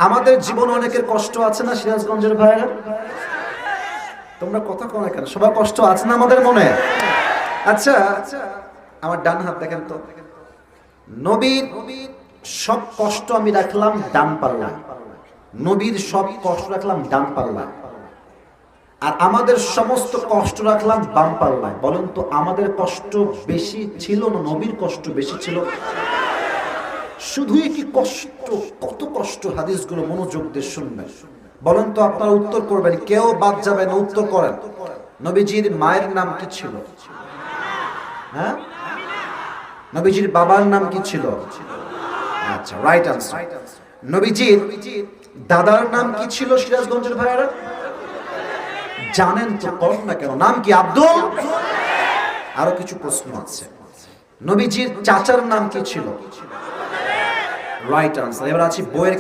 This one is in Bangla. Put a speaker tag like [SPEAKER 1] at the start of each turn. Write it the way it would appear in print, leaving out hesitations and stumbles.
[SPEAKER 1] আমাদের জীবনে অনেকের কষ্ট আছে না সিরাজগঞ্জের ভাইরা? তোমরা কথা কও না কেন? সবার কষ্ট আছে না আমাদের মনে? আচ্ছা, আমার ডান হাত দেখেন তো। নবীর সব কষ্ট আমি রাখলাম ডান পাল্লা, নবীর সব কষ্ট রাখলাম ডান পাল্লা, আর আমাদের সমস্ত কষ্ট রাখলাম বাম পাল্লায়। বলেন তো আমাদের কষ্ট বেশি ছিল না নবীর কষ্ট বেশি ছিল? শুধুই কি কষ্ট, কত কষ্ট! হাদিসগুলো মনোযোগ দিয়ে শুনবেন। বলেন তো আপনারা উত্তর করবেন, কেউ বাদ যাবে না, উত্তর করেন। নবীজির মায়ের নাম কি ছিল? হ্যাঁ, নবীজির বাবার নাম কি ছিল? আচ্ছা, রাইট আনসার। নবীজির দাদার নাম কি ছিল সিরাজগঞ্জের ভাইয়ারা? জানেন তো, করেন না কেন? নাম কি? আব্দুল। আরো কিছু প্রশ্ন আছে। নবীজির চাচার নাম কি ছিল? Right answer. এবার আছি বইয়ের